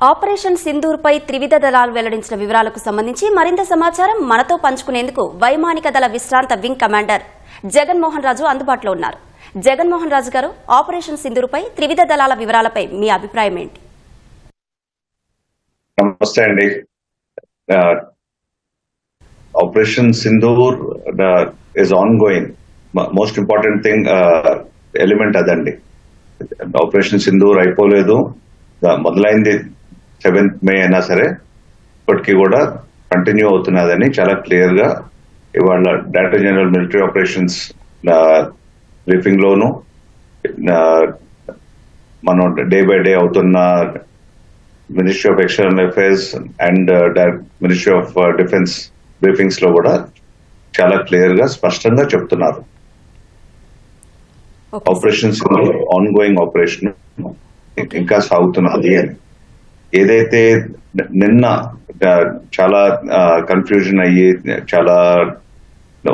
Operation Sindoor పై త్రివిధ దళాలు వెల్లడించిన వివరాలకు సంబంధించి మరింత సమాచారం మనతో పంచుకునేందుకు వైమానిక దళ విశ్రాంత వింగ్ కమాండర్ జగన్మోహన్ రాజు అందుబాటులో ఉన్నారు. జగన్మోహన్ రాజు గారు, ఆపరేషన్ సింధూర్ పై త్రివిధ దళాల వివరాలపై మీ అభిప్రాయం ఏంటి? నమస్తే అండి. Operation Sindoor is ongoing. Most important thing element అదండి. ఆపరేషన్ సింధూర్ అయిపోలేదు, మొదలైంది 7th May అయినా సరే ఇప్పటికీ కూడా కంటిన్యూ అవుతున్నదని చాలా క్లియర్ గా ఇవాళ director general military operations briefing లోను మనం డే బై డే అవుతున్న ministry of external affairs and ministry of defence briefings లో కూడా చాలా క్లియర్ గా స్పష్టంగా చెప్తున్నారు. Operation Sindoor ongoing operation ఇంకా సాగుతున్నది అని. ఏదైతే నిన్న చాలా కన్ఫ్యూజన్ అయ్యి చాలా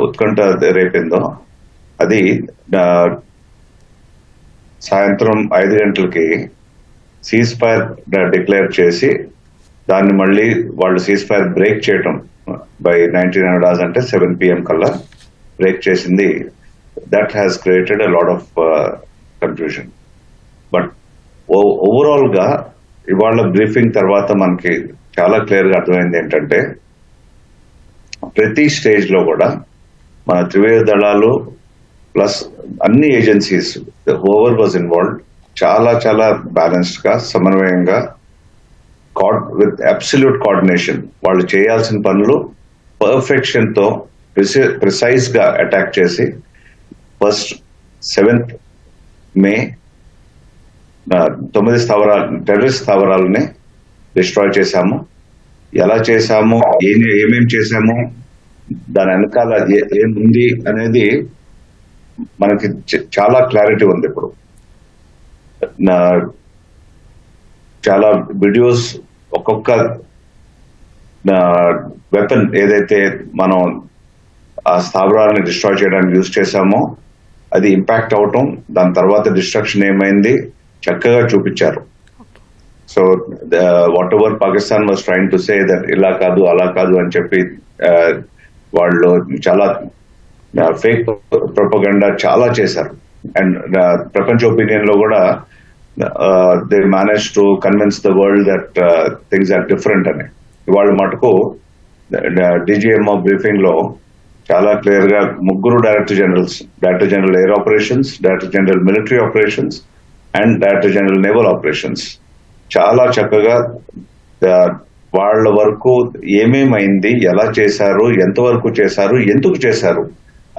ఉత్కంఠ రేపిందో అది సాయంత్రం 5 గంటలకి సీజ్ ఫైర్ డిక్లేర్ చేసి దాన్ని మళ్ళీ వాళ్ళు సీజ్ ఫైర్ బ్రేక్ చేయటం బై 1900 hours అంటే 7 PM కల్లా బ్రేక్ చేసింది. That has created a lot of confusion. But overall గా ఇవాళ బ్రీఫింగ్ తర్వాత మనకి చాలా క్లియర్ గా అర్థమైంది ఏంటంటే ప్రతి స్టేజ్ లో కూడా మన త్రివిధ దళాలు ప్లస్ అన్ని ఏజెన్సీస్ ఓవర్ వాజ్ ఇన్వాల్వ్డ్ చాలా చాలా బ్యాలెన్స్డ్ గా సమన్వయంగా విత్ అబ్సల్యూట్ కోఆర్డినేషన్ వాళ్ళు చేయాల్సిన పనులు పర్ఫెక్షన్ తో ప్రిసైజ్ గా అటాక్ చేసి ఫస్ట్ 7th May 9 స్థావరాలు టెర్రరిస్ట్ స్థావరాలని డిస్ట్రాయ్ చేశాము. ఎలా చేశాము, ఏమేం చేశాము, దాని వెనకాల ఏముంది అనేది మనకి చాలా క్లారిటీ ఉంది. ఇప్పుడు చాలా వీడియోస్ ఒక్కొక్క వెపన్ ఏదైతే మనం ఆ స్థావరాలని డిస్ట్రాయ్ చేయడానికి యూజ్ చేశామో అది ఇంపాక్ట్ అవటం, దాని తర్వాత డిస్ట్రక్షన్ ఏమైంది చక్కగా చూపించారు. So what ever Pakistan was trying to say that ఇలా కాదు అలా కాదు అని చెప్పి వాళ్ళు చాలా ఫేక్ ప్రొపగండా చాలా చేశారు. అండ్ ప్రపంచ ఒపీనియన్ లో కూడా they manage to convince the world that things are different అని. ఇవాళ మటుకు డిజిఎంఓ బ్రీఫింగ్ లో చాలా క్లియర్ గా ముగ్గురు director general air operations, director general military operations and director general naval operations చాలా చక్కగా వాళ్ళ వరకు ఏమేమైంది, ఎలా చేశారు, ఎంతవరకు చేశారు, ఎందుకు చేశారు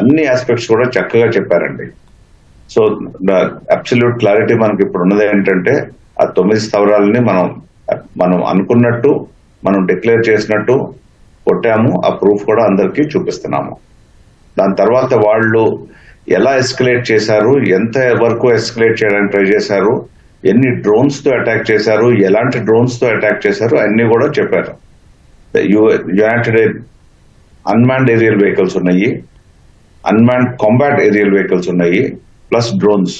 అన్ని ఆస్పెక్ట్స్ కూడా చక్కగా చెప్పారండి. సో అబ్సల్యూట్ క్లారిటీ మనకి ఇప్పుడు ఉన్నది ఏంటంటే ఆ 9 స్థావరాలని మనం అనుకున్నట్టు మనం డిక్లేర్ చేసినట్టు కొట్టాము. ఆ ప్రూఫ్ కూడా అందరికీ చూపిస్తున్నాము. దాని తర్వాత వాళ్ళు ఎలా ఎస్కలేట్ చేశారు, ఎంత వరకు ఎస్కలేట్ చేయడానికి ట్రై చేశారు, ఎన్ని డ్రోన్స్ తో అటాక్ చేశారు, ఎలాంటి డ్రోన్స్ తో అటాక్ చేశారు అన్ని కూడా చెప్పారు. యునైటెడ్ అన్మాన్డ్ ఏరియల్ వెహికల్స్ ఉన్నాయి, అన్మాన్డ్ కాంబాట్ ఏరియల్ వెహికల్స్ ఉన్నాయి, ప్లస్ డ్రోన్స్.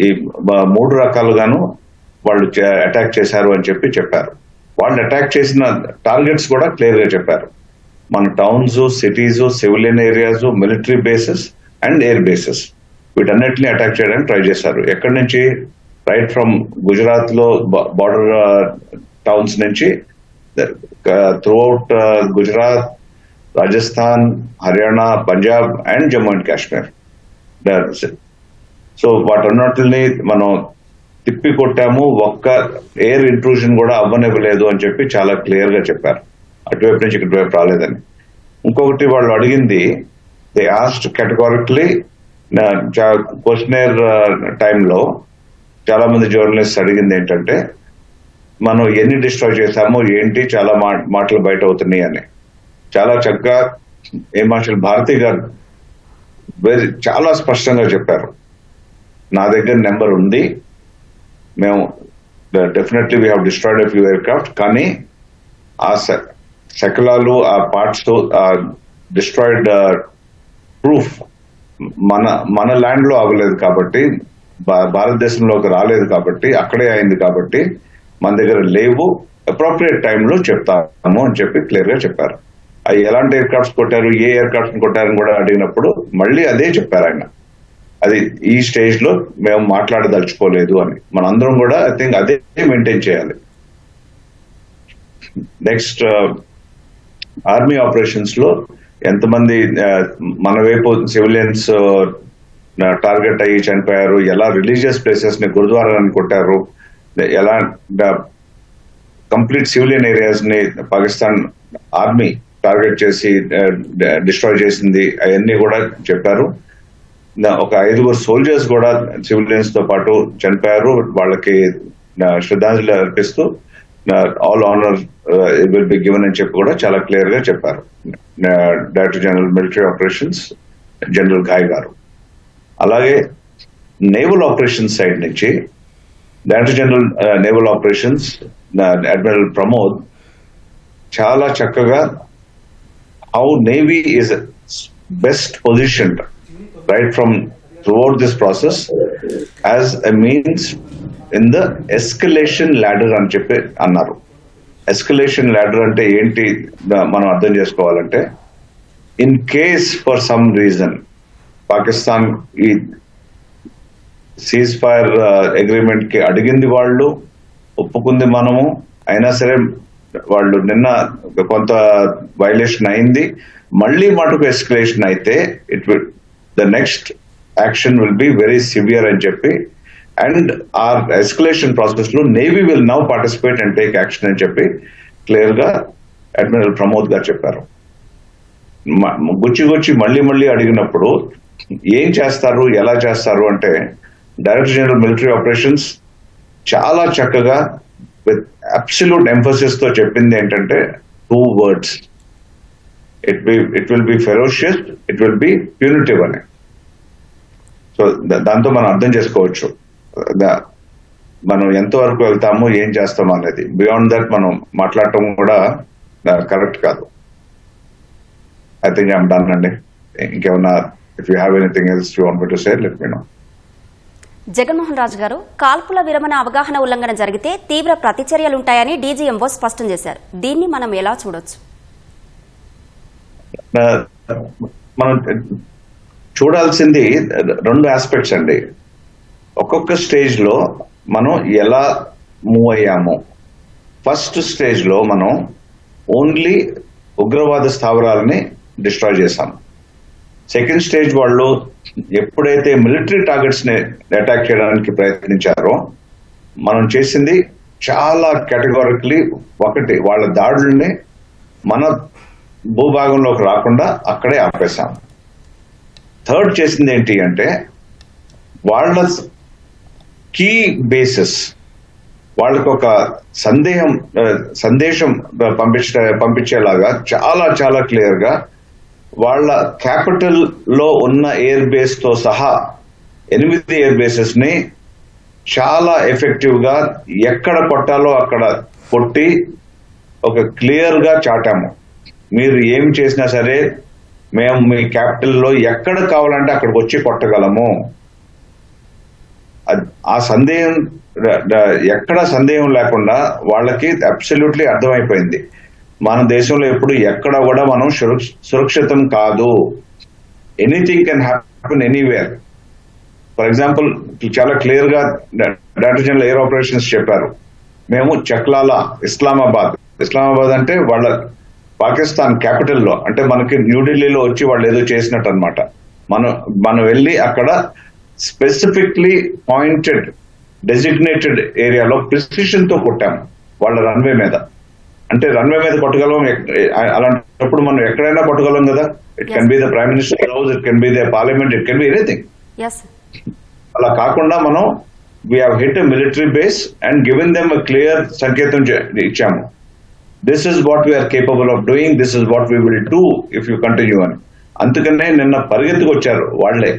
ఈ 3 రకాలుగాను వాళ్ళు అటాక్ చేశారు అని చెప్పారు. వాళ్ళు అటాక్ చేసిన టార్గెట్స్ కూడా క్లియర్ గా చెప్పారు. మన towns, cities, civilian areas, military bases and air bases వీటన్నిటిని అటాక్ చేయడానికి ట్రై చేశారు. ఎక్కడి నుంచి? రైట్ ఫ్రమ్ గుజరాత్ లో బార్డర్ టౌన్స్ నుంచి throughout Gujarat, Rajasthan, Haryana, Punjab and Jammu and Kashmir. So వాటన్నిటిని మనం తిప్పి కొట్టాము. ఒక్క ఎయిర్ ఇంట్రూజన్ కూడా అవ్వనివ్వలేదు అని చెప్పి చాలా క్లియర్ గా చెప్పారు. అటువైపు నుంచి ఇటువైపు రాలేదని. ఇంకొకటి వాళ్ళు అడిగింది, దే ఆస్క్డ్ కేటగారికలీ క్వశ్చనర్ టైంలో చాలా మంది జర్నలిస్ట్ అడిగింది ఏంటంటే మనం ఎన్ని డిస్ట్రాయ్ చేశామో ఏంటి, చాలా మాటలు బయట అవుతున్నాయి అని. చాలా చక్కగా ఎయిర్ మార్షల్ భారతి గారు చాలా స్పష్టంగా చెప్పారు. నా దగ్గర నెంబర్ ఉంది, మేము definitely we have destroyed a few aircraft, కానీ ఆ శకలాలు, ఆ పార్ట్స్ తో డిస్ట్రాయిడ్ ప్రూఫ్ మన ల్యాండ్ లో అవ్వలేదు కాబట్టి, భారతదేశంలోకి రాలేదు కాబట్టి, అక్కడే అయింది కాబట్టి మన దగ్గర లేవు. అప్రోప్రియేట్ టైంలో చెప్తాము అని చెప్పి క్లియర్ గా చెప్పారు. అవి ఎలాంటి ఎయిర్ క్రాఫ్ట్స్ కొట్టారు, ఏ ఎయిర్ క్రాఫ్ట్స్ కొట్టారని కూడా అడిగినప్పుడు మళ్ళీ అదే చెప్పారు ఆయన. అది ఈ స్టేజ్ లో మేము మాట్లాడదలుచుకోలేదు అని. మనందరం కూడా ఐ థింక్ అదే మెయింటైన్ చేయాలి. నెక్స్ట్ ఆర్మీ ఆపరేషన్స్ లో ఎంతమంది మన వైపు సివిలియన్స్ టార్గెట్ అయ్యి చనిపోయారు, ఎలా రిలీజియస్ ప్లేసెస్ ని గురుద్వారాన్ని కొట్టారు, ఎలా కంప్లీట్ సివిలియన్ ఏరియాస్ ని పాకిస్తాన్ ఆర్మీ టార్గెట్ చేసి డిస్ట్రాయ్ చేసింది, అవన్నీ కూడా చెప్పారు. ఒక 5 సోల్జర్స్ కూడా సివిలియన్స్ తో పాటు చనిపోయారు. వాళ్ళకి శ్రద్ధాంజలి అర్పిస్తూ all honour will be given అని చెప్పి కూడా చాలా క్లియర్ గా చెప్పారు director general military operations general Ghai గారు. అలాగే నేవల్ ఆపరేషన్స్ సైడ్ నుంచి director general naval operations admiral Pramod చాలా చక్కగా how navy is best positioned right from throughout this process as a means in the escalation ladder అని చెప్పి అన్నారు. ఎస్కలేషన్ ల్యాడర్ అంటే ఏంటి మనం అర్థం చేసుకోవాలంటే, in case for some reason Pakistan ఈ సీజ్ ఫైర్ అగ్రిమెంట్ కి అడిగింది వాళ్ళు, ఒప్పుకుంది మనము, అయినా సరే వాళ్ళు నిన్న కొంత వైలేషన్ అయింది, మళ్ళీ మటుకు ఎస్కలేషన్ అయితే it will the next action will be very severe అని చెప్పి, అండ్ ఆ ఎస్కలేషన్ ప్రాసెస్ లో navy will now participate and take action అని చెప్పి క్లియర్ గా అడ్మిరల్ ప్రమోద్ గారు చెప్పారు. గుచ్చి మళ్ళీ అడిగినప్పుడు ఏం చేస్తారు, ఎలా చేస్తారు అంటే, డైరెక్టర్ జనరల్ మిలిటరీ ఆపరేషన్స్ చాలా చక్కగా విత్ అబ్సల్యూట్ ఎంఫసిస్ తో చెప్పింది ఏంటంటే 2 words, it will be ferocious, it will be punitive అని. సో దాంతో మనం అర్థం చేసుకోవచ్చు మనం ఎంతవరకు వెళ్తాము, ఏం చేస్తాము అనేది. బియాండ్ దట్ మనం మాట్లాడటం కూడా కరెక్ట్ కాదు. ఐ థింక్ ఐఎమ్ డన్ అండి. ఇంకేమన్నా if you have anything else you want me to say, let me know. Jaganmohan Raju గారు, కాల్పుల విరమణ అవగాహన ఉల్లంఘన జరిగితే తీవ్ర ప్రతిచర్యలుంటాయని డీజీఎంఓ స్పష్టం చేశారు. దీన్ని మనం ఎలా చూడొచ్చు? మనం చూడాల్సింది 2 ఆస్పెక్ట్స్ అండి. ఒక్కొక్క స్టేజ్ లో మనం ఎలా మూవ్ అయ్యాము. ఫస్ట్ స్టేజ్ లో మనం ఓన్లీ ఉగ్రవాద స్థావరాలని డిస్ట్రాయ్ చేశాం. సెకండ్ స్టేజ్ వాళ్ళు ఎప్పుడైతే మిలిటరీ టార్గెట్స్ ని అటాక్ చేయడానికి ప్రయత్నించారో మనం చేసింది చాలా కేటగారికలీ, ఒకటి వాళ్ళ దాడుల్ని మన భూభాగంలోకి రాకుండా అక్కడే ఆపేశాం. థర్డ్ చేసింది ఏంటి అంటే, వాళ్ళ కీ బేసెస్ వాళ్ళకు ఒక సందేశం పంపించేలాగా చాలా క్లియర్ గా వాళ్ళ క్యాపిటల్ లో ఉన్న ఎయిర్ బేస్ తో సహా 8 ఎయిర్ బేసెస్ ని చాలా ఎఫెక్టివ్ గా ఎక్కడ కొట్టాలో అక్కడ కొట్టి ఒక క్లియర్ గా చాటాము. మీరు ఏం చేసినా సరే మేము మీ క్యాపిటల్ లో ఎక్కడ కావాలంటే అక్కడికి వచ్చి కొట్టగలము. ఆ సందేహం, ఎక్కడ సందేహం లేకుండా వాళ్ళకి అబ్సల్యూట్లీ అర్థమైపోయింది. మన దేశంలో ఎప్పుడు ఎక్కడ కూడా మనం సురక్షితం కాదు. Anything can happen anywhere. For example చాలా క్లియర్ గా డైరెక్టర్ జనరల్ ఎయిర్ ఆపరేషన్స్ చెప్పారు, మేము చక్లాలా ఇస్లామాబాద్ అంటే వాళ్ళ పాకిస్తాన్ క్యాపిటల్ లో, అంటే మనకి న్యూఢిల్లీలో వచ్చి వాళ్ళు ఏదో చేసినట్టు అనమాట. మనం వెళ్ళి అక్కడ స్పెసిఫిక్లీ పాయింటెడ్ డెసిగ్నేటెడ్ ఏరియాలో ప్రిసిషన్ తో కొట్టాము వాళ్ళ రన్వే మీద. అంటే రన్వే మీద కొట్టగలం, అలాంటప్పుడు మనం ఎక్కడైనా కొట్టగలం కదా. It can be the prime minister house, it can be the parliament, it can be anything. అలా కాకుండా మనం we have hit a military base and given them a clear సంకేతం ఇచ్చాము. This is what we are capable of doing, this is what we will do if you continue అని. అందుకనే నిన్న పరిగెత్తుకు వచ్చారు వాళ్లే.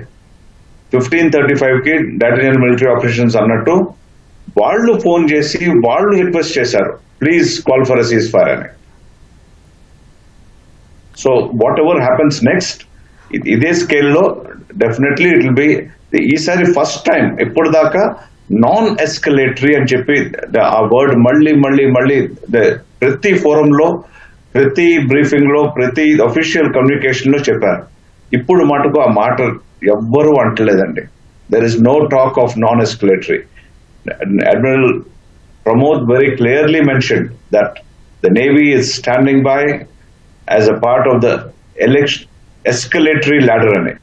15:35 కి డైరెక్టర్ జనరల్ మిలిటరీ ఆపరేషన్స్ అన్నట్టు వాళ్ళు ఫోన్ చేసి వాళ్ళు రిక్వెస్ట్ చేశారు, please call for a ceasefire అని. So whatever happens next, ఇదే స్కేల్లో డెఫినెట్లీ ఇట్ విల్ బి. ఈసారి ఫస్ట్ టైం ఎప్పుడు దాకా నాన్ ఎస్కలేటరీ అని చెప్పి ఆ వర్డ్ మళ్ళీ ప్రతి ఫోరంలో, ప్రతి బ్రీఫింగ్ లో, ప్రతి అఫీషియల్ కమ్యూనికేషన్ లో చెప్పారు. ఇప్పుడు మటుకు ఆ మాట ఎవ్వరూ అంటలేదండి. There is no talk of non escalatory. Admiral Pramod very clearly mentioned that the navy is standing by as a part of the escalatory ladder అని.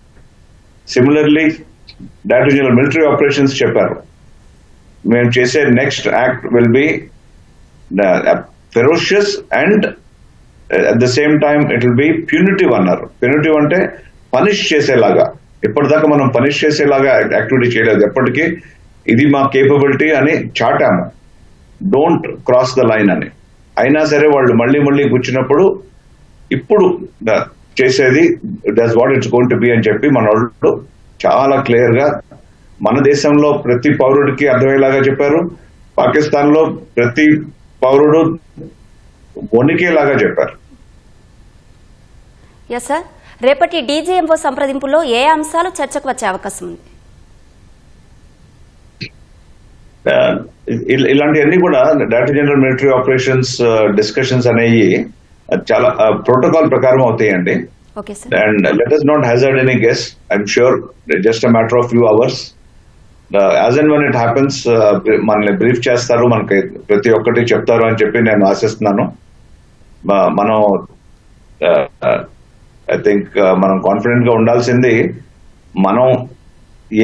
Similarly director general military operations చెప్పారు, మేము చేసే next act will be ferocious and at the same time it will be punitive అన్నారు. Punitive అంటే punish చేసేలాగా. ఇప్పటిదాకా మనం punish చేసేలాగా యాక్టివిటీ చేయలేదు ఎప్పటికీ. ఇది మా కేపబిలిటీ అని చాటాము, డోంట్ క్రాస్ ద లైన్ అని. అయినా సరే వాళ్ళు మళ్ళీ కూర్చున్నప్పుడు ఇప్పుడు చేసేది that's what it's going to be అని చెప్పి మన వాళ్ళు చాలా క్లియర్ గా మన దేశంలో ప్రతి పౌరుడికి అర్థమయ్యేలాగా చెప్పారు. పాకిస్తాన్ లో ప్రతి పౌరుడు వణికేలాగా చెప్పారు. ఎస్ సార్, రేపటి డీజీఎంఓ సంప్రదింపుల్లో ఏ అంశాలు చర్చకు వచ్చే అవకాశం ఉంది? ఇలాంటివన్నీ కూడా director general military operations discussions అనేవి చాలా ప్రోటోకాల్ ప్రకారం అవుతాయండి. Okay sir. And let us not hazard any guess. I'm sure just a matter of few hours. As and when it happens, మనల్ని బ్రీఫ్ చేస్తారు, మనకి ప్రతి ఒక్కటి చెప్తారు అని చెప్పి నేను ఆశిస్తున్నాను. మనం ఐ థింక్ మనం కాన్ఫిడెంట్ గా ఉండాల్సింది మనం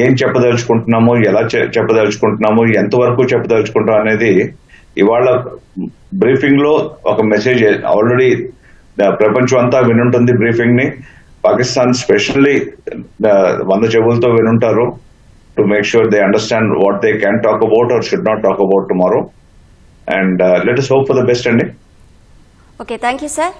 ఏం చెప్పదలుచుకుంటున్నాము, ఎలా చెప్పదలుచుకుంటున్నాము, ఎంతవరకు చెప్పదలుచుకుంటాం అనేది ఇవాళ బ్రీఫింగ్ లో ఒక మెసేజ్ ఆల్రెడీ ప్రపంచం అంతా వినుంటుంది బ్రీఫింగ్ ని. పాకిస్తాన్ స్పెషల్లీ 100 చెవులతో వినుంటారు to make sure they understand what they can talk about or should not talk about tomorrow. And let us hope for the best అండి. Okay, thank you sir.